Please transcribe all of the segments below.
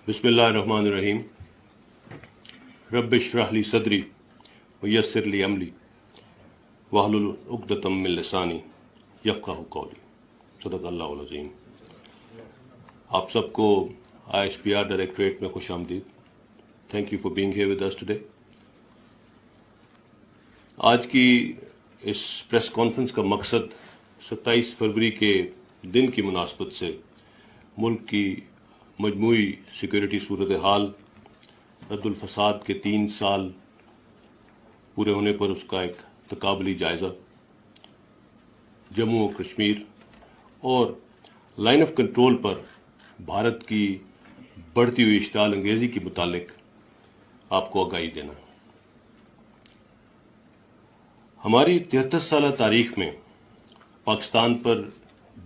بسم اللہ الرحمن الرحیم رب اشرح لی صدری ویسر لی امری واحلل عقدۃ من لسانی یفقہوا قولی۔ صدق اللہ العظیم۔ آپ سب کو ISPR ڈائریکٹریٹ میں خوش آمدید۔ Thank you for being here with us today. آج کی اس پریس کانفرنس کا مقصد 27 فروری کے دن کی مناسبت سے ملک کی مجموعی سیکورٹی صورتحال، رد الفساد کے 3 سال پورے ہونے پر اس کا ایک تقابلی جائزہ، جموں و کشمیر اور لائن آف کنٹرول پر بھارت کی بڑھتی ہوئی اشتعال انگیزی کے متعلق آپ کو آگاہی دینا۔ ہماری 73 سالہ تاریخ میں پاکستان پر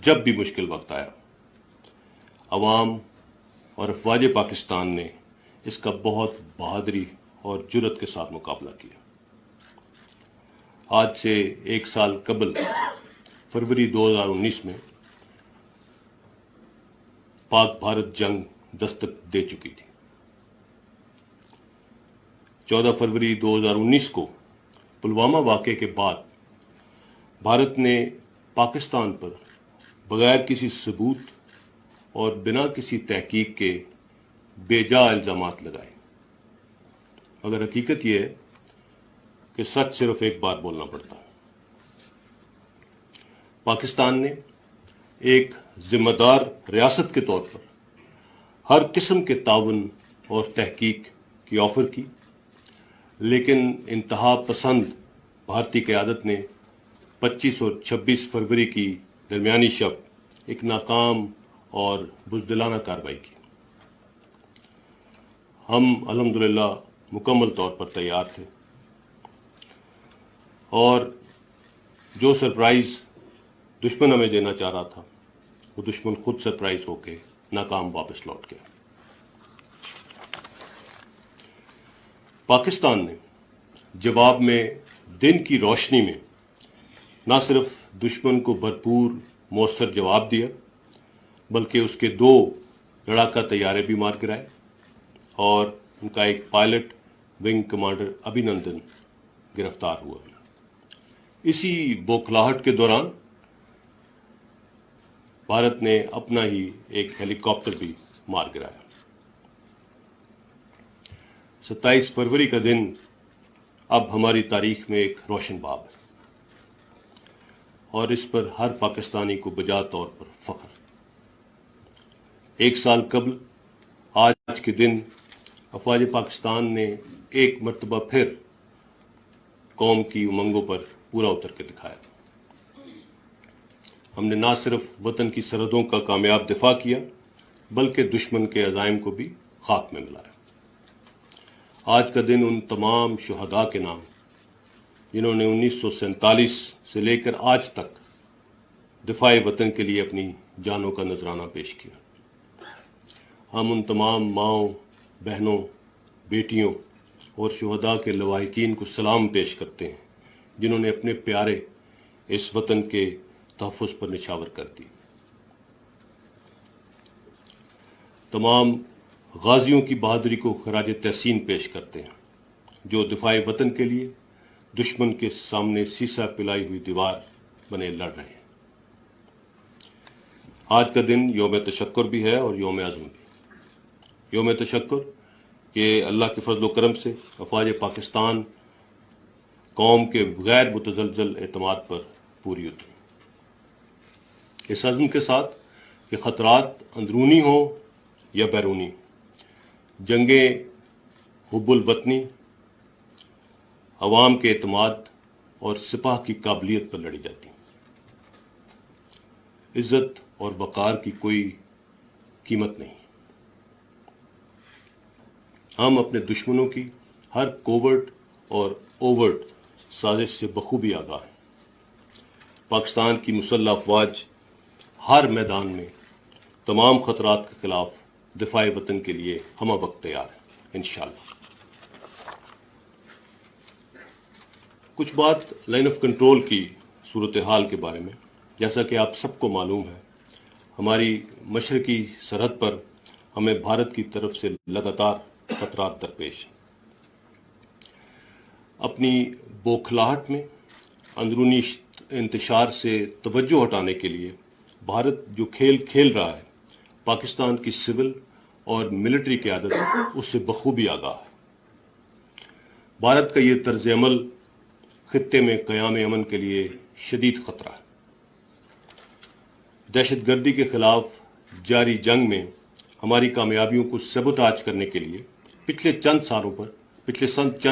جب بھی مشکل وقت آیا، عوام اور افواج پاکستان نے اس کا بہت بہادری اور جرأت کے ساتھ مقابلہ کیا۔ آج سے 1 سال قبل فروری 2019 میں پاک بھارت جنگ دستک دے چکی تھی۔ 14 فروری 2019 کو پلوامہ واقعے کے بعد بھارت نے پاکستان پر بغیر کسی ثبوت اور بنا کسی تحقیق کے بے جا الزامات لگائے، مگر حقیقت یہ ہے کہ سچ صرف ایک بار بولنا پڑتا ہے۔ پاکستان نے ایک ذمہ دار ریاست کے طور پر ہر قسم کے تعاون اور تحقیق کی آفر کی، لیکن انتہا پسند بھارتی قیادت نے 25 اور 26 فروری کی درمیانی شب ایک ناکام اور بزدلانہ کارروائی کی۔ ہم الحمدللہ مکمل طور پر تیار تھے، اور جو سرپرائز دشمن ہمیں دینا چاہ رہا تھا وہ دشمن خود سرپرائز ہو کے ناکام واپس لوٹ گیا۔ پاکستان نے جواب میں دن کی روشنی میں نہ صرف دشمن کو بھرپور مؤثر جواب دیا، بلکہ اس کے 2 لڑاکا طیارے بھی مار گرائے، اور ان کا ایک پائلٹ ونگ کمانڈر ابھینندن گرفتار ہوا۔ اسی بوکھلاہٹ کے دوران بھارت نے اپنا ہی ایک ہیلی کاپٹر بھی مار گرایا۔ 27 فروری کا دن اب ہماری تاریخ میں ایک روشن باب ہے، اور اس پر ہر پاکستانی کو بجا طور پر فخر۔ 1 سال قبل آج کے دن افواج پاکستان نے ایک مرتبہ پھر قوم کی امنگوں پر پورا اتر کے دکھایا۔ ہم نے نہ صرف وطن کی سرحدوں کا کامیاب دفاع کیا، بلکہ دشمن کے عزائم کو بھی خاک میں ملایا۔ آج کا دن ان تمام شہداء کے نام جنہوں نے 1947 سے لے کر آج تک دفاع وطن کے لیے اپنی جانوں کا نذرانہ پیش کیا۔ ہم ان تمام ماؤں، بہنوں، بیٹیوں اور شہداء کے لواحقین کو سلام پیش کرتے ہیں جنہوں نے اپنے پیارے اس وطن کے تحفظ پر نچھاور کر دی۔ تمام غازیوں کی بہادری کو خراج تحسین پیش کرتے ہیں جو دفاع وطن کے لیے دشمن کے سامنے سیسا پلائی ہوئی دیوار بنے لڑ رہے ہیں۔ آج کا دن یوم تشکر بھی ہے اور یوم عزم بھی۔ یوم تشکر کہ اللہ کے فضل و کرم سے افواج پاکستان قوم کے غیر متزلزل اعتماد پر پوری اتری۔ اس عزم کے ساتھ کہ خطرات اندرونی ہوں یا بیرونی، جنگیں حب الوطنی، عوام کے اعتماد اور سپاہ کی قابلیت پر لڑی جاتی۔ عزت اور وقار کی کوئی قیمت نہیں۔ ہم اپنے دشمنوں کی ہر کوورٹ اور اوورٹ سازش سے بخوبی آگاہ ہیں۔ پاکستان کی مسلح افواج ہر میدان میں تمام خطرات کے خلاف دفاع وطن کے لیے ہمہ وقت تیار ہے انشاءاللہ۔ کچھ بات لائن آف کنٹرول کی صورتحال کے بارے میں۔ جیسا کہ آپ سب کو معلوم ہے، ہماری مشرقی سرحد پر ہمیں بھارت کی طرف سے لگاتار خطرات درپیش ہیں۔ اپنی بوکھلاہٹ میں اندرونی انتشار سے توجہ ہٹانے کے لیے بھارت جو کھیل کھیل رہا ہے، پاکستان کی سول اور ملٹری قیادت اس سے بخوبی آگاہ ہے۔ بھارت کا یہ طرز عمل خطے میں قیام امن کے لیے شدید خطرہ ہے۔ دہشت گردی کے خلاف جاری جنگ میں ہماری کامیابیوں کو سیبوتاج کرنے کے لیے پچھلے چند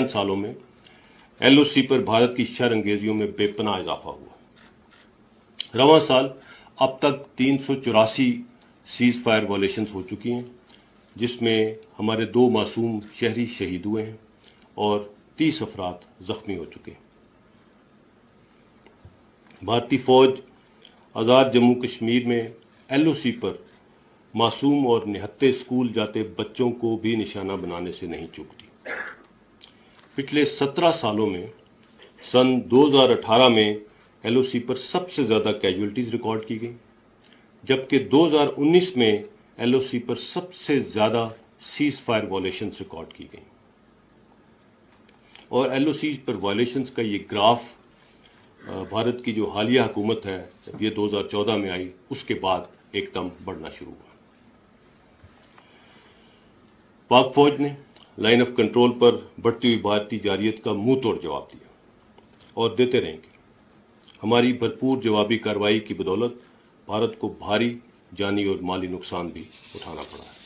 سالوں میں ایل او سی پر بھارت کی شر انگیزیوں میں بے پناہ اضافہ ہوا۔ رواں سال اب تک 384 سیز فائر وائلیشنز ہو چکی ہیں، جس میں ہمارے 2 معصوم شہری شہید ہوئے ہیں اور 30 افراد زخمی ہو چکے ہیں۔ بھارتی فوج آزاد جموں کشمیر میں ایل او سی پر معصوم اور نہتے اسکول جاتے بچوں کو بھی نشانہ بنانے سے نہیں چوکتی۔ پچھلے 17 سالوں میں سن 2018 میں ایل او سی پر سب سے زیادہ کیجولٹیز ریکارڈ کی گئی، جبکہ 2019 میں ایل او سی پر سب سے زیادہ سیز فائر وائلیشنز ریکارڈ کی گئی۔ اور ایل او سی پر وائلیشنز کا یہ گراف بھارت کی جو حالیہ حکومت ہے، جب یہ 2014 میں آئی، اس کے بعد ایک دم بڑھنا شروع ہوا۔ پاک فوج نے لائن آف کنٹرول پر بڑھتی ہوئی بھارتی جارحیت کا منہ توڑ جواب دیا اور دیتے رہیں گے۔ ہماری بھرپور جوابی کارروائی کی بدولت بھارت کو بھاری جانی اور مالی نقصان بھی اٹھانا پڑا ہے۔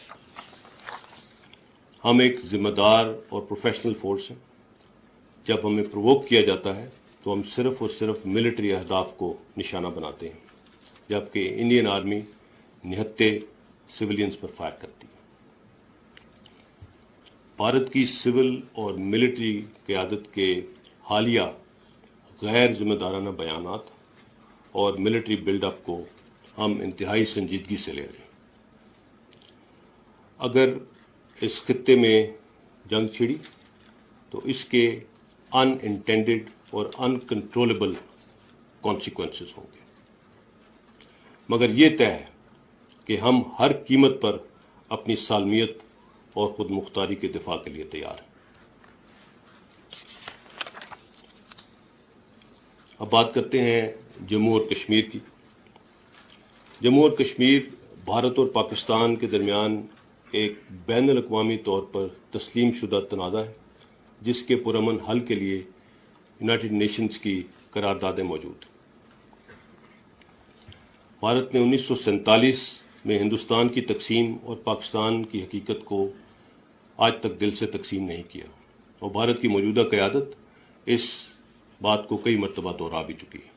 ہم ایک ذمہ دار اور پروفیشنل فورس ہیں۔ جب ہمیں پرووک کیا جاتا ہے تو ہم صرف اور صرف ملٹری اہداف کو نشانہ بناتے ہیں، جبکہ انڈین آرمی نہتے سولینز پر فائر کرتی ہے۔ بھارت کی سول اور ملٹری قیادت کے حالیہ غیر ذمہ دارانہ بیانات اور ملٹری بلڈ اپ کو ہم انتہائی سنجیدگی سے لے رہے ہیں۔ اگر اس خطے میں جنگ چھڑی تو اس کے ان انٹینڈڈ اور ان کنٹرولبل کانسیکوینسز ہوں گے، مگر یہ طے ہے کہ ہم ہر قیمت پر اپنی سالمیت اور خود مختاری کے دفاع کے لیے تیار ہیں۔ اب بات کرتے ہیں جموں اور کشمیر کی۔ جموں اور کشمیر بھارت اور پاکستان کے درمیان ایک بین الاقوامی طور پر تسلیم شدہ تنازع ہے، جس کے پرامن حل کے لیے یونائٹڈ نیشنز کی قراردادیں موجود ہیں۔ بھارت نے 1947 میں ہندوستان کی تقسیم اور پاکستان کی حقیقت کو آج تک دل سے تقسیم نہیں کیا، اور بھارت کی موجودہ قیادت اس بات کو کئی مرتبہ دہرا بھی چکی ہے۔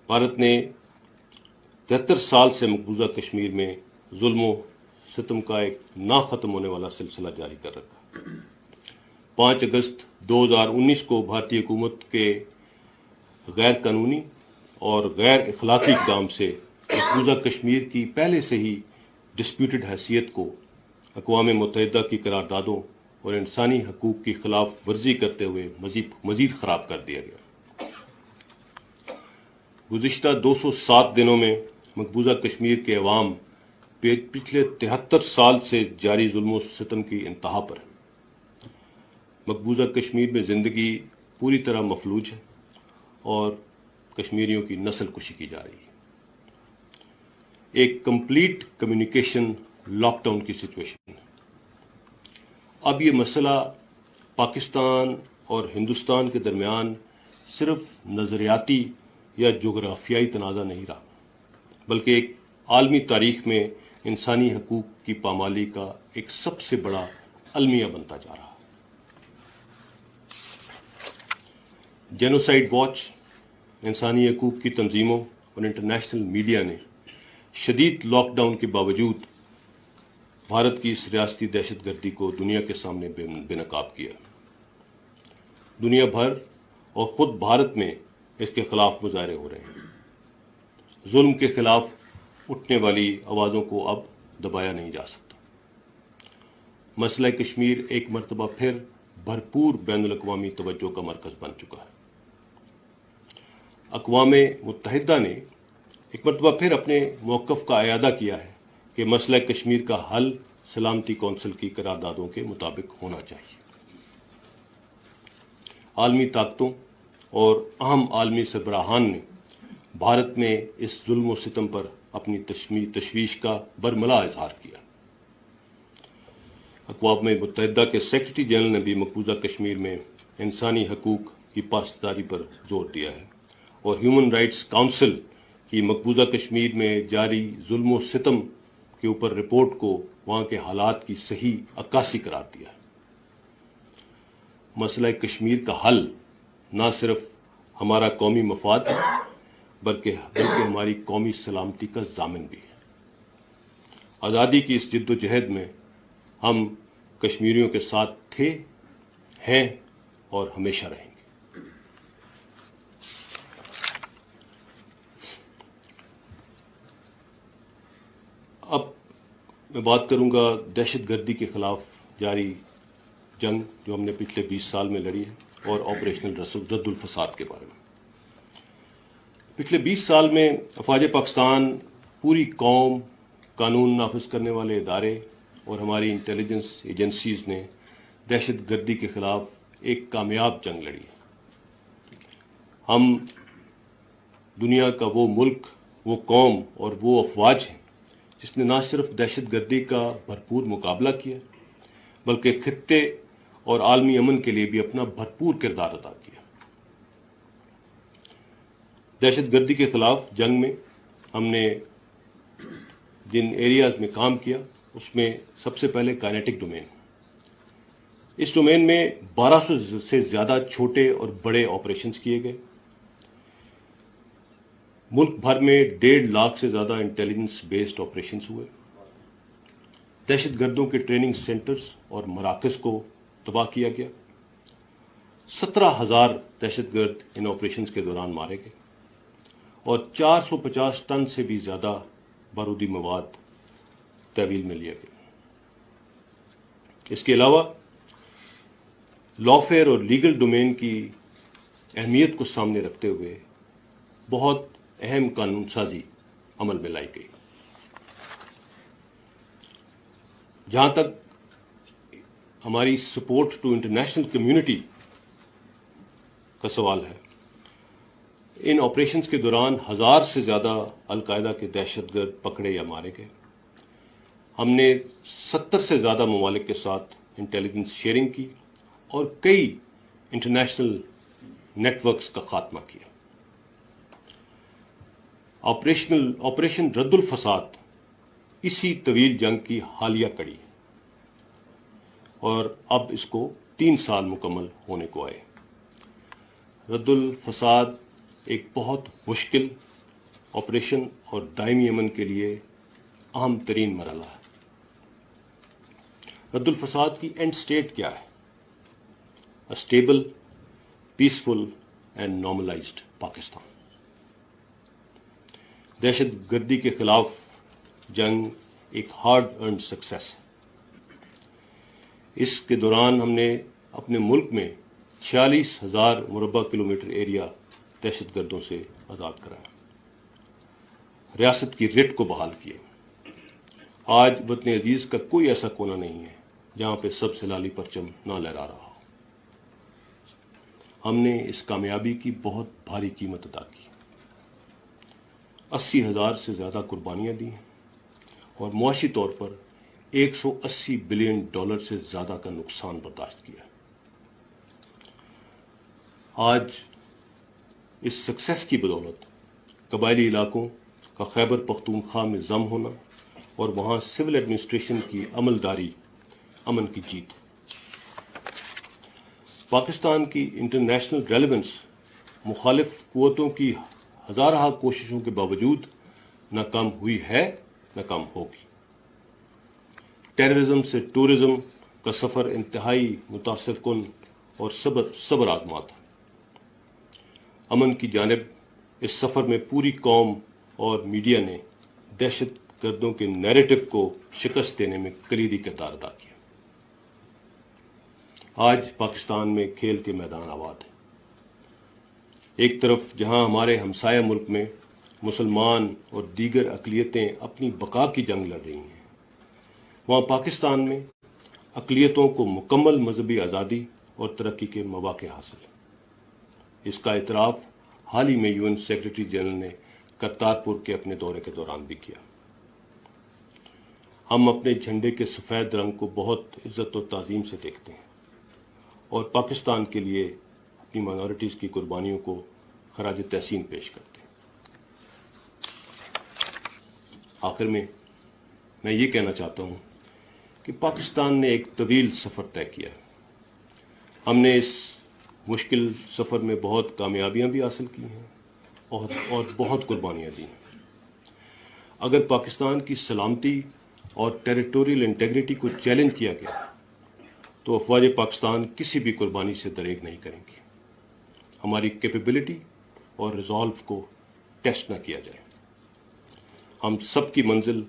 بھارت نے 73 سال سے مقبوضہ کشمیر میں ظلم و ستم کا ایک نہ ختم ہونے والا سلسلہ جاری کر رکھا۔ 5 اگست 2019 کو بھارتی حکومت کے غیر قانونی اور غیر اخلاقی اقدام سے مقبوضہ کشمیر کی پہلے سے ہی ڈسپیوٹڈ حیثیت کو اقوام متحدہ کی قراردادوں اور انسانی حقوق کی خلاف ورزی کرتے ہوئے مزید خراب کر دیا گیا۔ گزشتہ 207 دنوں میں مقبوضہ کشمیر کے عوام پچھلے 73 سال سے جاری ظلم و ستم کی انتہا پر ہے۔ مقبوضہ کشمیر میں زندگی پوری طرح مفلوج ہے اور کشمیریوں کی نسل کشی کی جا رہی ہے۔ ایک کمپلیٹ کمیونیکیشن لاک ڈاؤن کی سچویشن ہے۔ اب یہ مسئلہ پاکستان اور ہندوستان کے درمیان صرف نظریاتی یا جغرافیائی تنازع نہیں رہا، بلکہ ایک عالمی تاریخ میں انسانی حقوق کی پامالی کا ایک سب سے بڑا المیہ بنتا جا رہا ہے۔ جینوسائیڈ واچ، انسانی حقوق کی تنظیموں اور انٹرنیشنل میڈیا نے شدید لاک ڈاؤن کے باوجود بھارت کی اس ریاستی دہشت گردی کو دنیا کے سامنے بے نقاب کیا۔ دنیا بھر اور خود بھارت میں اس کے خلاف مظاہرے ہو رہے ہیں۔ ظلم کے خلاف اٹھنے والی آوازوں کو اب دبایا نہیں جا سکتا۔ مسئلہ کشمیر ایک مرتبہ پھر بھرپور بین الاقوامی توجہ کا مرکز بن چکا ہے۔ اقوام متحدہ نے ایک مرتبہ پھر اپنے موقف کا اعادہ کیا ہے کہ مسئلہ کشمیر کا حل سلامتی کونسل کی قراردادوں کے مطابق ہونا چاہیے۔ عالمی طاقتوں اور اہم عالمی سربراہان نے بھارت میں اس ظلم و ستم پر اپنی تشویش کا برملا اظہار کیا۔ اقوام متحدہ کے سیکرٹری جنرل نے بھی مقبوضہ کشمیر میں انسانی حقوق کی پاسداری پر زور دیا ہے، اور ہیومن رائٹس کونسل کی مقبوضہ کشمیر میں جاری ظلم و ستم کے اوپر رپورٹ کو وہاں کے حالات کی صحیح عکاسی قرار دیا ہے۔ مسئلہ کشمیر کا حل نہ صرف ہمارا قومی مفاد ہے بلکہ ہماری قومی سلامتی کا ضامن بھی ہے۔ آزادی کی اس جد و جہد میں ہم کشمیریوں کے ساتھ تھے، ہیں اور ہمیشہ رہیں گے۔ اب میں بات کروں گا دہشت گردی کے خلاف جاری جنگ جو ہم نے پچھلے 20 سال میں لڑی ہے، اور آپریشنل رد الفساد کے بارے میں۔ پچھلے 20 سال میں افواج پاکستان، پوری قوم، قانون نافذ کرنے والے ادارے اور ہماری انٹیلیجنس ایجنسیز نے دہشت گردی کے خلاف ایک کامیاب جنگ لڑی ہے۔ ہم دنیا کا وہ ملک، وہ قوم اور وہ افواج ہیں جس نے نہ صرف دہشت گردی کا بھرپور مقابلہ کیا بلکہ خطے اور عالمی امن کے لیے بھی اپنا بھرپور کردار ادا کیا۔ دہشت گردی کے خلاف جنگ میں ہم نے جن ایریاز میں کام کیا اس میں سب سے پہلے کائنیٹک ڈومین۔ اس ڈومین میں 1200 سے زیادہ چھوٹے اور بڑے آپریشنز کیے گئے۔ ملک بھر میں 1.5 لاکھ سے زیادہ انٹیلیجنس بیسڈ آپریشنز ہوئے۔ دہشت گردوں کے ٹریننگ سینٹرز اور مراکز کو تباہ کیا گیا۔ 17,000 دہشت گرد ان آپریشنز کے دوران مارے گئے، اور 450 ٹن سے بھی زیادہ بارودی مواد تحویل میں لیا گیا۔ اس کے علاوہ لافیئر اور لیگل ڈومین کی اہمیت کو سامنے رکھتے ہوئے بہت اہم قانون سازی عمل میں لائی گئی۔ جہاں تک ہماری سپورٹ ٹو انٹرنیشنل کمیونٹی کا سوال ہے، ان آپریشنز کے دوران 1000 سے زیادہ القاعدہ کے دہشت گرد پکڑے یا مارے گئے۔ ہم نے 70 سے زیادہ ممالک کے ساتھ انٹیلیجنس شیئرنگ کی اور کئی انٹرنیشنل نیٹ ورکس کا خاتمہ کیا۔ آپریشن رد الفساد اسی طویل جنگ کی حالیہ کڑی، اور اب اس کو 3 سال مکمل ہونے کو آئے۔ رد الفساد ایک بہت مشکل آپریشن اور دائمی امن کے لیے اہم ترین مرحلہ ہے۔ رد الفساد کی اینڈ سٹیٹ کیا ہے؟ A stable, peaceful and normalized Pakistan. دہشت گردی کے خلاف جنگ ایک ہارڈ ارنڈ سکسیس ہے۔ اس کے دوران ہم نے اپنے ملک میں 46,000 مربع کلومیٹر ایریا دہشت گردوں سے آزاد کرایا، ریاست کی رٹ کو بحال کیا۔ آج وطن عزیز کا کوئی ایسا کونا نہیں ہے جہاں پہ سب سے لالی پرچم نہ لہرا رہا ہو۔ ہم نے اس کامیابی کی بہت بھاری قیمت ادا کی، 80,000 سے زیادہ قربانیاں دی ہیں، اور معاشی طور پر $180 بلین سے زیادہ کا نقصان برداشت کیا۔ آج اس سکسیس کی بدولت قبائلی علاقوں کا خیبر پختونخوا میں ضم ہونا اور وہاں سول ایڈمنسٹریشن کی عملداری امن کی جیت۔ پاکستان کی انٹرنیشنل ریلیونس مخالف قوتوں کی ہزارہ کوششوں کے باوجود نہ کم ہوئی ہے نہ کم ہوگی۔ ٹیررزم سے ٹورزم کا سفر انتہائی متاثر کن اور صبر آزما تھا۔ امن کی جانب اس سفر میں پوری قوم اور میڈیا نے دہشت گردوں کے نیریٹو کو شکست دینے میں کلیدی کردار ادا کیا۔ آج پاکستان میں کھیل کے میدان آباد ہیں۔ ایک طرف جہاں ہمارے ہمسایہ ملک میں مسلمان اور دیگر اقلیتیں اپنی بقا کی جنگ لڑ رہی ہیں، وہاں پاکستان میں اقلیتوں کو مکمل مذہبی آزادی اور ترقی کے مواقع حاصل ہیں۔ اس کا اعتراف حال ہی میں UN سیکرٹری جنرل نے کرتارپور کے اپنے دورے کے دوران بھی کیا۔ ہم اپنے جھنڈے کے سفید رنگ کو بہت عزت اور تعظیم سے دیکھتے ہیں اور پاکستان کے لیے اپنی مائنورٹیز کی قربانیوں کو خراج تحسین پیش کرتے ہیں۔ آخر میں یہ کہنا چاہتا ہوں کہ پاکستان نے ایک طویل سفر طے کیا ہے۔ ہم نے اس مشکل سفر میں بہت کامیابیاں بھی حاصل کی ہیں اور بہت قربانیاں دی ہیں۔ اگر پاکستان کی سلامتی اور ٹیریٹوریل انٹیگریٹی کو چیلنج کیا گیا تو افواج پاکستان کسی بھی قربانی سے دریغ نہیں کریں گی۔ ہماری کیپیبلٹی اور ریزالو کو ٹیسٹ نہ کیا جائے۔ ہم سب کی منزل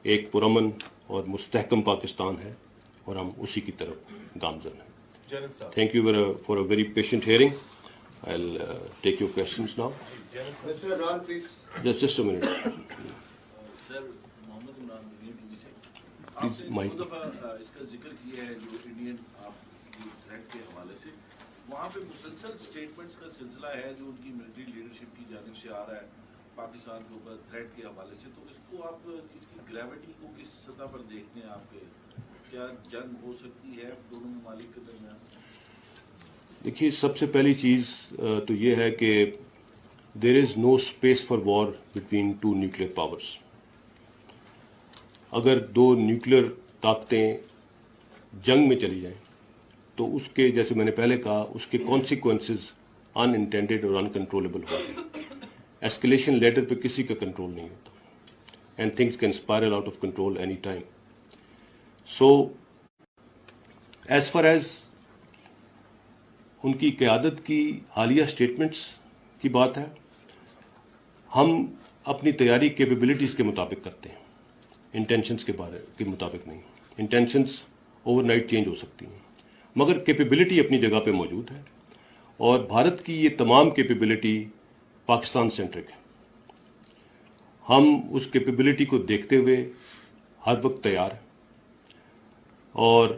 ایک پرامن اور مستحکم پاکستان ہے اور ہم اسی کی طرف گامزن ہیں۔ Thank you for a very patient hearing. I'll take your questions now. Mr. Imran, please. Just a minute. Sir, Muhammad Imran T V سے آپ Please, نے mic. دو دفعہ اس کا ذکر کیا ہے جو انڈین آپ کی تھریٹ کے حوالے سے، وہاں پہ مسلسل اسٹیٹمنٹس کا سلسلہ ہے جو ان کی ملٹری لیڈرشپ کی جانب سے آ رہا ہے پاکستان کے اوپر تھریٹ کے حوالے سے، تو اس کو آپ اس کی گریوٹی کو کس سطح پر دیکھتے ہیں؟ آپ کے کیا جنگ ہو سکتی ہے دونوں ممالک کے درمیان؟ دیکھیے، سب سے پہلی چیز تو یہ ہے کہ there is no space for war between two nuclear powers. اگر دو نیوکلیئر طاقتیں جنگ میں چلی جائیں تو اس کے، جیسے میں نے پہلے کہا، اس کے کانسیکوینسز ان انٹینڈیڈ اور انکنٹرولبل ہوتے ہیں۔ ایسکلیشن لیڈر پہ کسی کا کنٹرول نہیں ہوتا and things can spiral out of control any time. So as far as ان کی قیادت کی حالیہ اسٹیٹمنٹس کی بات ہے، ہم اپنی تیاری کیپیبلٹیز کے مطابق کرتے ہیں، انٹینشنز کے مطابق نہیں۔ انٹینشنز اوور نائٹ چینج ہو سکتی ہیں، مگر کیپیبلٹی اپنی جگہ پہ موجود ہے، اور بھارت کی یہ تمام کیپیبلٹی پاکستان سینٹرک ہے۔ ہم اس کیپیبلٹی کو دیکھتے ہوئے ہر وقت تیار ہیں، اور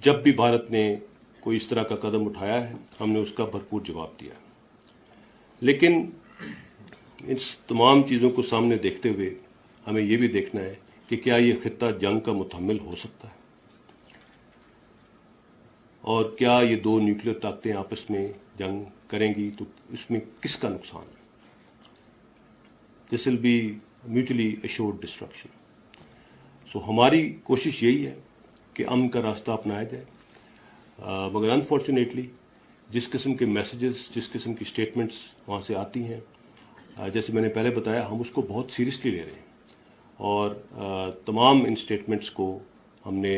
جب بھی بھارت نے کوئی اس طرح کا قدم اٹھایا ہے ہم نے اس کا بھرپور جواب دیا ہے۔ لیکن اس تمام چیزوں کو سامنے دیکھتے ہوئے ہمیں یہ بھی دیکھنا ہے کہ کیا یہ خطہ جنگ کا متحمل ہو سکتا ہے، اور کیا یہ دو نیوکلیئر طاقتیں آپس میں جنگ کریں گی تو اس میں کس کا نقصان ہے۔ This will be mutually assured destruction. So ہماری کوشش یہی ہے کہ امن کا راستہ اپنایا جائے، مگر انفارچونیٹلی جس قسم کے میسیجز، جس قسم کی اسٹیٹمنٹس وہاں سے آتی ہیں، جیسے میں نے پہلے بتایا، ہم اس کو بہت سیریسلی لے رہے ہیں، اور تمام ان اسٹیٹمنٹس کو ہم نے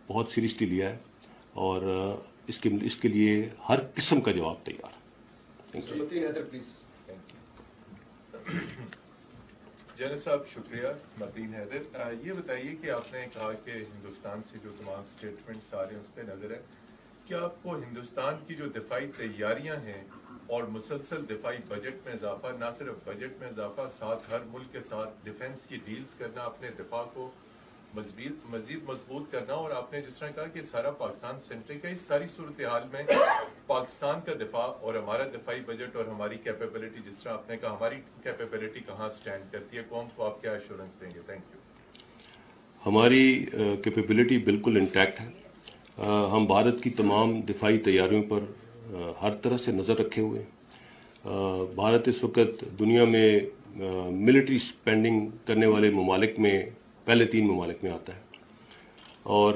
بہت سیریسلی لیا ہے، اور اس کے لیے ہر قسم کا جواب تیار ہے۔ Mr. Mateen Haider, please. General صاحب شکریہ۔ متین حیدر، یہ بتائیے کہ آپ نے کہا کہ ہندوستان سے جو تمام اسٹیٹمنٹس آ رہے ہیں اس پہ نظر ہے، کیا آپ کو ہندوستان کی جو دفاعی تیاریاں ہیں اور مسلسل دفاعی بجٹ میں اضافہ، نہ صرف بجٹ میں اضافہ، ساتھ ہر ملک کے ساتھ ڈیفنس کی ڈیلز کرنا، اپنے دفاع کو مزید مضبوط کرنا، اور آپ نے جس طرح کہا کہ سارا پاکستان سینٹرک ہے، اس ساری صورتحال میں پاکستان کا دفاع اور ہمارا دفاعی بجٹ اور ہماری کیپیبلٹی، جس طرح آپ نے کہا ہماری کیپیبلٹی کہاں سٹینڈ کرتی ہے، قوم کو آپ کیا ایشورنس دیں گے؟ Thank you. ہماری کیپیبلٹی بالکل انٹیکٹ ہے۔ ہم بھارت کی تمام دفاعی تیاریوں پر ہر طرح سے نظر رکھے ہوئے ہیں۔ بھارت اس وقت دنیا میں ملٹری سپینڈنگ کرنے والے ممالک میں پہلے 3 ممالک میں آتا ہے، اور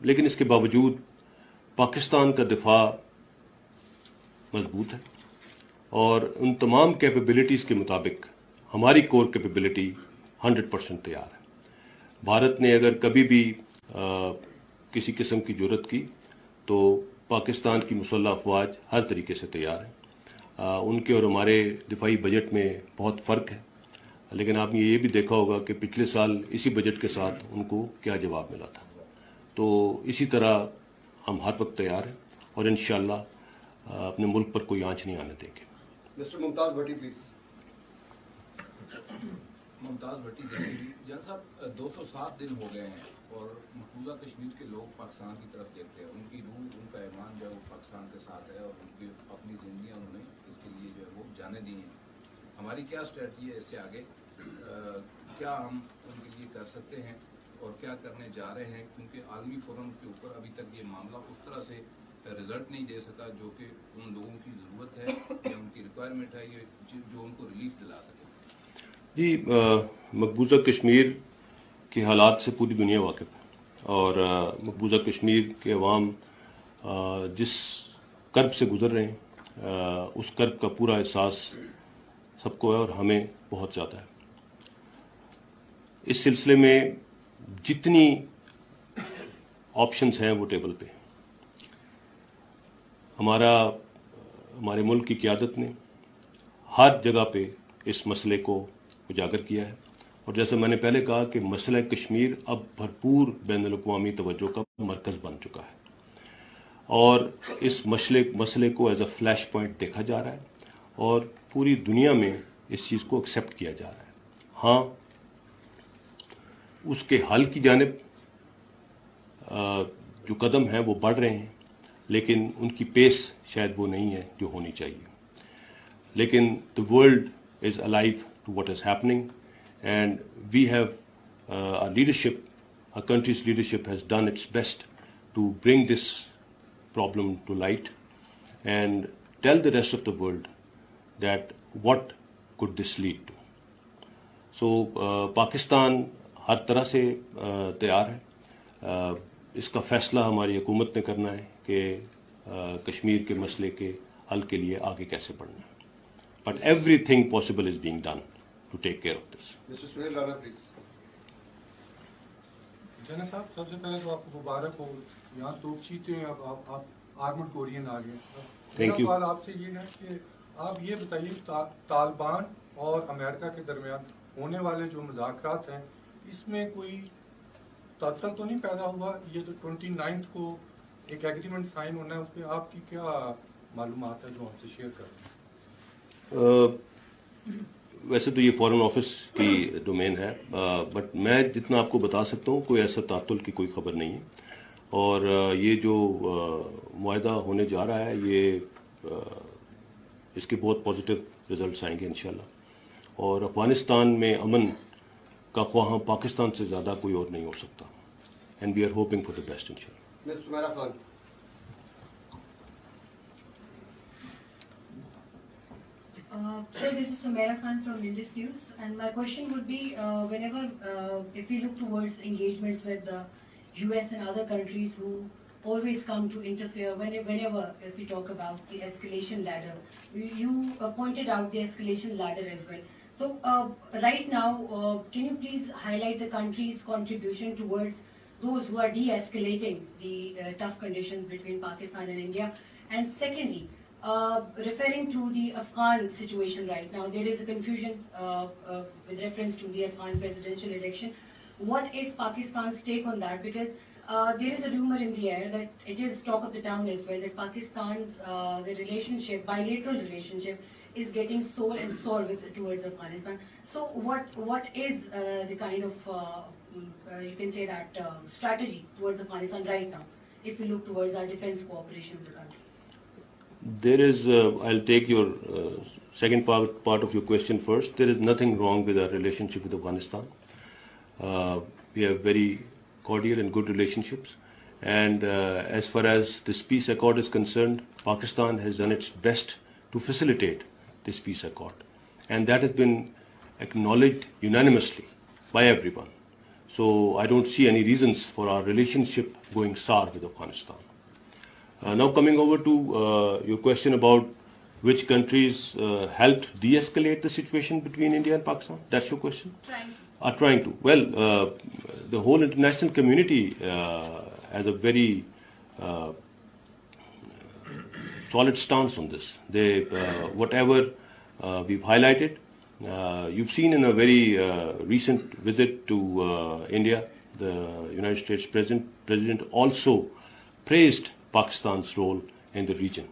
لیکن اس کے باوجود پاکستان کا دفاع مضبوط ہے، اور ان تمام کیپیبلٹیز کے مطابق ہماری کور کیپیبلٹی 100% تیار ہے۔ بھارت نے اگر کبھی بھی کسی قسم کی جرات کی تو پاکستان کی مسلح افواج ہر طریقے سے تیار ہیں۔ ان کے اور ہمارے دفاعی بجٹ میں بہت فرق ہے، لیکن آپ نے یہ بھی دیکھا ہوگا کہ پچھلے سال اسی بجٹ کے ساتھ ان کو کیا جواب ملا تھا۔ تو اسی طرح ہم ہر وقت تیار ہیں، اور انشاءاللہ اپنے ملک پر کوئی آنچ نہیں آنے دیں گے۔ Mr. Mumtaz Bhatti, please. ممتاز بھٹی دہلی جان صاحب 207 دن ہو گئے ہیں اور مقبوضہ کشمیر کے لوگ پاکستان کی طرف دیکھتے ہیں. ان کی روح ان کا ایمان جو ہے وہ پاکستان کے ساتھ ہے اور ان کی اپنی زندگیاں انہوں نے اس کے لیے جو ہے وہ جانے دی ہیں. ہماری کیا اسٹریٹجی ہے اس سے آگے؟ کیا ہم ان کے لیے کر سکتے ہیں اور کیا کرنے جا رہے ہیں؟ کیونکہ عالمی فورم کے اوپر ابھی تک یہ معاملہ اس طرح سے رزلٹ نہیں دے سکا جو کہ ان لوگوں کی ضرورت ہے یا ان کی ریکوائرمنٹ ہے یہ جو ان کو ریلیف دلا سکے. جی مقبوضہ کشمیر کے حالات سے پوری دنیا واقف ہے اور مقبوضہ کشمیر کے عوام جس کرب سے گزر رہے ہیں اس کرب کا پورا احساس سب کو ہے اور ہمیں بہت زیادہ ہے. اس سلسلے میں جتنی آپشنز ہیں وہ ٹیبل پہ. ہمارے ملک کی قیادت نے ہر جگہ پہ اس مسئلے کو اجاگر کیا ہے اور جیسے میں نے پہلے کہا کہ مسئلہ کشمیر اب بھرپور بین الاقوامی توجہ کا مرکز بن چکا ہے اور اس مسئلے کو ایز اے فلیش پوائنٹ دیکھا جا رہا ہے اور پوری دنیا میں اس چیز کو ایکسیپٹ کیا جا رہا ہے. ہاں اس کے حل کی جانب جو قدم ہیں وہ بڑھ رہے ہیں لیکن ان کی پیس شاید وہ نہیں ہے جو ہونی چاہیے. لیکن the world is alive to what is happening and we have our leadership, our country's leadership has done its best to bring this problem to light and tell the rest of the world that what could this lead to. So Pakistan ہر طرح سے تیار ہے. اس کا فیصلہ ہماری حکومت نے کرنا ہے کہ کشمیر کے مسئلے کے حل کے لیے آگے کیسے بڑھنا ہے. But everything possible is being done to take care of this. Mr. Suhail Rana, please. جناب صاحب سب سے پہلے تو آپ کو مبارک ہو. یہاں توپ چیتے اب آپ آرمڈ کورین آ گئے. میرا سوال آپ سے یہ ہے کہ آپ یہ بتائیے طالبان اور امریکہ کے درمیان ہونے والے جو مذاکرات ہیں اس میں کوئی تعطل تو نہیں پیدا ہوا؟ یہ تو 29 کو ایک ایگریمنٹ سائن ہونا ہے, اس پہ آپ کی کیا معلومات ہے جو ہم سے شیئر کریں؟ ویسے تو یہ فارن آفس کی ڈومین ہے بٹ میں جتنا آپ کو بتا سکتا ہوں کوئی ایسا تعطل کی کوئی خبر نہیں ہے اور یہ جو معاہدہ ہونے جا رہا ہے یہ اس کے بہت پازیٹیو رزلٹس آئیں گے انشاءاللہ اور افغانستان میں امن کا خواہاں پاکستان سے زیادہ کوئی اور نہیں ہو سکتا and we are hoping for the best انشاءاللہ. Ms. Sumaira Khan. Sir, this is Sumaira Khan from Indus News, and my question would be, if we look towards engagements with the US and other countries who always come to interfere whenever if we talk about the escalation ladder, you pointed out the escalation ladder as well. So right now, can you please highlight the country's contribution towards those who are de-escalating the tough conditions between Pakistan and India? And secondly, referring to the Afghan situation right now, there is a confusion with reference to the Afghan presidential election. What is Pakistan's take on that? Because there is a rumor in the air that it is talk of the town as well that Pakistan's the relationship, bilateral relationship, is getting sore and sore towards Afghanistan. So what is the kind of you can say that strategy towards Afghanistan right now, if we look towards our defense cooperation with the country? There is, I'll take your second part of your question first. There is nothing wrong with our relationship with Afghanistan. We have very cordial and good relationships. And as far as this peace accord is concerned, Pakistan has done its best to facilitate this peace accord. And that has been acknowledged unanimously by everyone. So I don't see any reasons for our relationship going sour with Afghanistan. Now coming over to your question about which countries helped de-escalate the situation between India and Pakistan. That's your question? Trying to. Well, the whole international community has a very solid stance on this. They, whatever we've highlighted, you've seen in a very recent visit to India, the United States President also praised Pakistan's role in the region.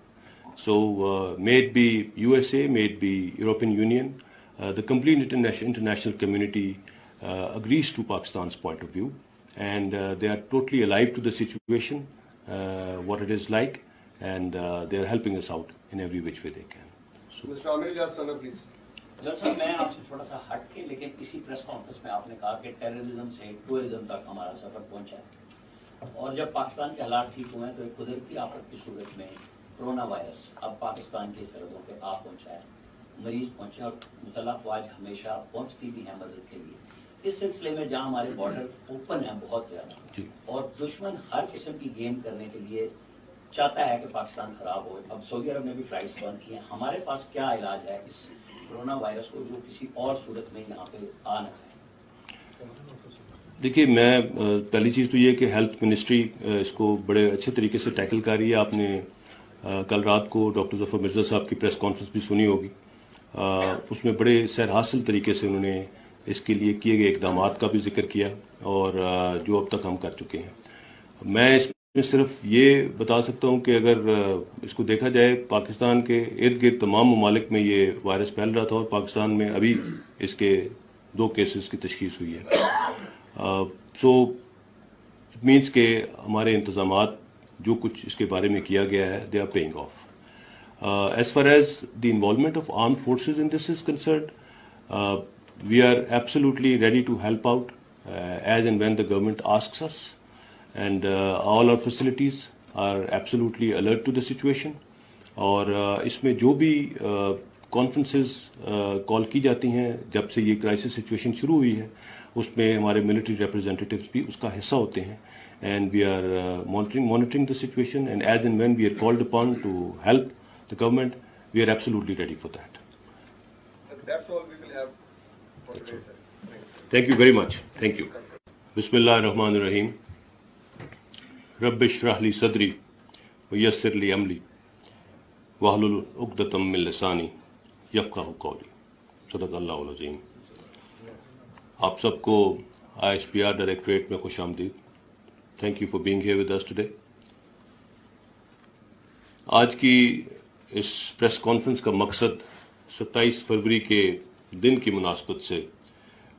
So may it be USA, may it be European Union, the complete international community agrees to Pakistan's point of view, and they are totally alive to the situation, what it is like, and they are helping us out in every which way they can. Mr. Amir Ijaz Sana, please. جج صاحب میں آپ سے تھوڑا سا ہٹ کے لیکن اسی پریس کانفرنس میں آپ نے کہا کہ ٹیررزم سے ٹورزم تک ہمارا سفر پہنچا ہے، اور جب پاکستان کے حالات ٹھیک ہوئے ہیں تو ایک قدرتی آفت کی صورت میں کرونا وائرس اب پاکستان کی سرحدوں پہ آ پہنچا ہے، مریض پہنچے اور مسلح افواج ہمیشہ پہنچتی بھی ہیں مدد کے لیے. اس سلسلے میں جہاں ہمارے بارڈر اوپن ہیں بہت زیادہ اور دشمن ہر قسم کی گیم کرنے کے لیے چاہتا ہے کہ پاکستان خراب ہو، اب سعودی عرب نے بھی فلائٹس بند کی ہیں، ہمارے پاس کیا علاج ہے اس کرونا وائرس کو جو کسی اور صورت میں یہاں پہ آ نہ جائے؟ دیکھیے، میں پہلی چیز تو یہ کہ ہیلتھ منسٹری اس کو بڑے اچھے طریقے سے ٹیکل کر رہی ہے. آپ نے کل رات کو ڈاکٹر ظفر مرزا صاحب کی پریس کانفرنس بھی سنی ہوگی. اس میں بڑے سیر حاصل طریقے سے انہوں نے اس کے لیے کیے گئے اقدامات کا بھی ذکر کیا اور جو اب تک ہم کر چکے ہیں. میں اس میں صرف یہ بتا سکتا ہوں کہ اگر اس کو دیکھا جائے، پاکستان کے ارد گرد تمام ممالک میں یہ وائرس پھیل رہا تھا اور پاکستان میں ابھی اس کے 2 کیسز کی تشخیص ہوئی ہے. سو اٹ مینس کہ ہمارے انتظامات جو کچھ اس کے بارے میں کیا گیا ہے they are paying off. As far as the involvement of armed forces in this is concerned, we are absolutely ready to help out as and when the government asks us, and all our facilities are absolutely alert to the situation. اور اس میں جو بھی conferences کال کی جاتی ہیں جب سے یہ کرائسس سچویشن شروع ہوئی ہے، اس میں ہمارے ملٹری ریپرزینٹیوز بھی اس کا حصہ ہوتے ہیں. And we are monitoring the situation, and as and when we are called upon to help the government, we are absolutely ready for that. Sir, that's all we will have for today, sir. Thank you very much. Thank you. Bismillah ar-Rahman ar-Rahim. Rabbi shrah li sadri wa yassir li amli wahlul uqdatam min lisani yafqahu qawli. صدق اللہ العظیم. آپ سب کو ISPR directorate میں خوش آمدید. Thank you for being here with us today. آج کی اس press conference کا مقصد 27 فروری کے دن کی مناسبت سے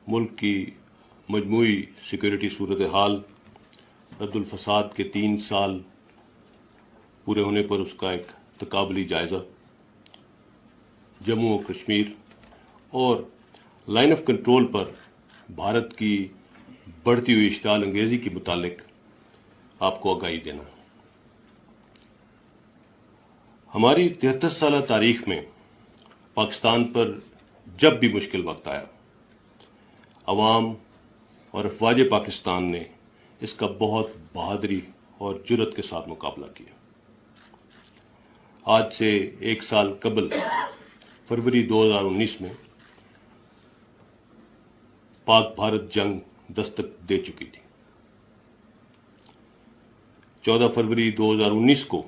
ملک کی مجموعی سیکورٹی صورتحال، رد الفساد کے 3 سال پورے ہونے پر اس کا ایک تقابلی جائزہ، جموں و کشمیر اور لائن آف کنٹرول پر بھارت کی بڑھتی ہوئی اشتعال انگیزی کے متعلق آپ کو آگاہی دینا. ہماری 73 سالہ تاریخ میں پاکستان پر جب بھی مشکل وقت آیا، عوام اور افواج پاکستان نے اس کا بہت بہادری اور جرأت کے ساتھ مقابلہ کیا. آج سے 1 سال قبل فروری 2019 میں پاک بھارت جنگ دستک دے چکی تھی. 14 فروری 2019 کو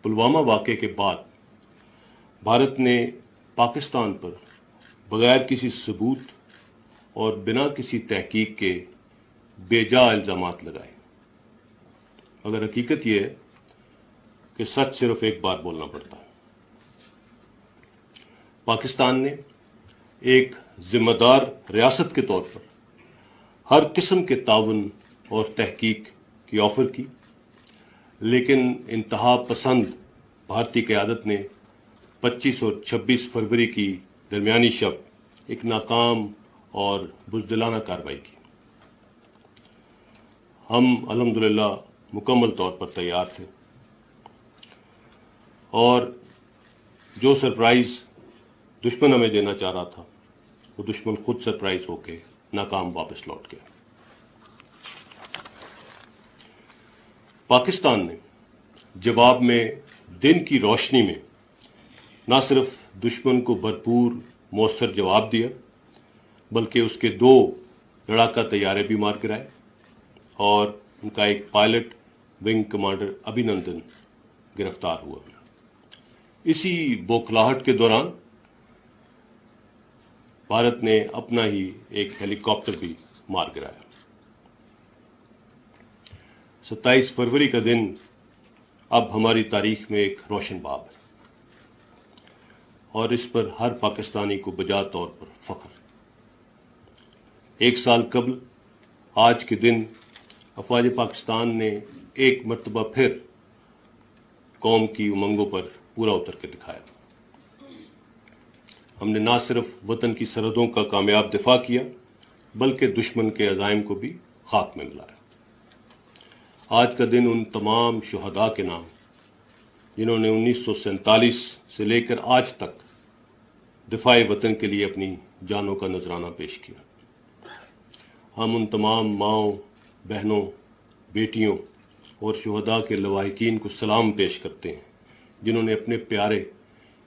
پلوامہ واقعے کے بعد بھارت نے پاکستان پر بغیر کسی ثبوت اور بنا کسی تحقیق کے بے جا الزامات لگائے، مگر حقیقت یہ ہے کہ سچ صرف ایک بار بولنا پڑتا ہے. پاکستان نے ایک ذمہ دار ریاست کے طور پر ہر قسم کے تعاون اور تحقیق کی آفر کی، لیکن انتہا پسند بھارتی قیادت نے 25 اور 26 فروری کی درمیانی شب ایک ناکام اور بزدلانہ کارروائی کی. ہم الحمدللہ مکمل طور پر تیار تھے، اور جو سرپرائز دشمن ہمیں دینا چاہ رہا تھا وہ دشمن خود سرپرائز ہو کے ناکام واپس لوٹ گیا. پاکستان نے جواب میں دن کی روشنی میں نہ صرف دشمن کو بھرپور مؤثر جواب دیا، بلکہ اس کے 2 لڑاکا طیارے بھی مار گرائے اور ان کا ایک پائلٹ ونگ کمانڈر ابھینندن گرفتار ہوا. اسی بوکھلاہٹ کے دوران بھارت نے اپنا ہی ایک ہیلی کاپٹر بھی مار گرایا. 27 فروری کا دن اب ہماری تاریخ میں ایک روشن باب ہے، اور اس پر ہر پاکستانی کو بجا طور پر فخر۔ 1 سال قبل آج کے دن افواج پاکستان نے ایک مرتبہ پھر قوم کی امنگوں پر پورا اتر کے دکھایا۔ ہم نے نہ صرف وطن کی سرحدوں کا کامیاب دفاع کیا بلکہ دشمن کے عزائم کو بھی خاک میں ملایا۔ آج کا دن ان تمام شہداء کے نام جنہوں نے 1947 سے لے کر آج تک دفاع وطن کے لیے اپنی جانوں کا نذرانہ پیش کیا۔ ہم ان تمام ماؤں، بہنوں، بیٹیوں اور شہداء کے لواحقین کو سلام پیش کرتے ہیں جنہوں نے اپنے پیارے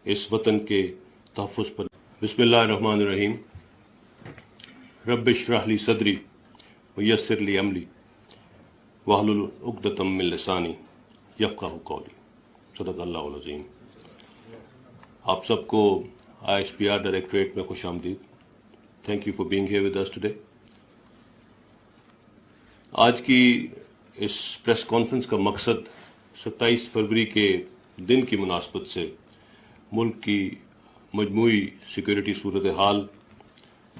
اس وطن کے تحفظ پر۔ بسم اللہ الرحمن الرحیم۔ رب اشرح لی صدری ویسر لی امری واحلل عقدۃ من لسانی یفقہوا قولی۔ صدق اللہ العظیم۔ آپ سب کو ISPR ڈائریکٹوریٹ میں خوش آمدید۔ Thank you for being here with us today. آج کی اس پریس کانفرنس کا مقصد 27 فروری کے دن کی مناسبت سے ملک کی مجموعی سیکورٹی صورتحال،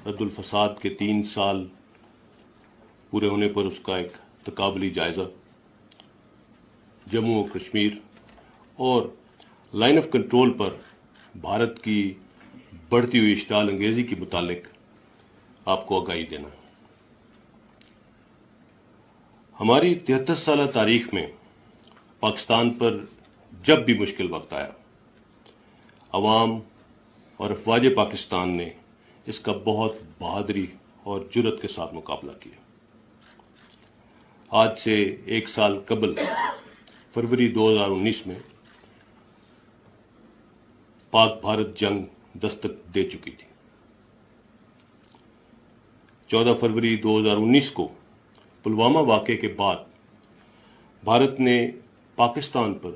رد الفساد کے 3 سال پورے ہونے پر اس کا ایک تقابلی جائزہ، جموں و کشمیر اور لائن آف کنٹرول پر بھارت کی بڑھتی ہوئی اشتعال انگیزی کے متعلق آپ کو آگاہی دینا۔ ہماری 73 سالہ تاریخ میں پاکستان پر جب بھی مشکل وقت آیا، عوام اور افواج پاکستان نے اس کا بہت بہادری اور جرأت کے ساتھ مقابلہ کیا۔ آج سے 1 سال قبل فروری 2019 میں پاک بھارت جنگ دستک دے چکی تھی۔ 14 فروری 2019 کو پلوامہ واقعے کے بعد بھارت نے پاکستان پر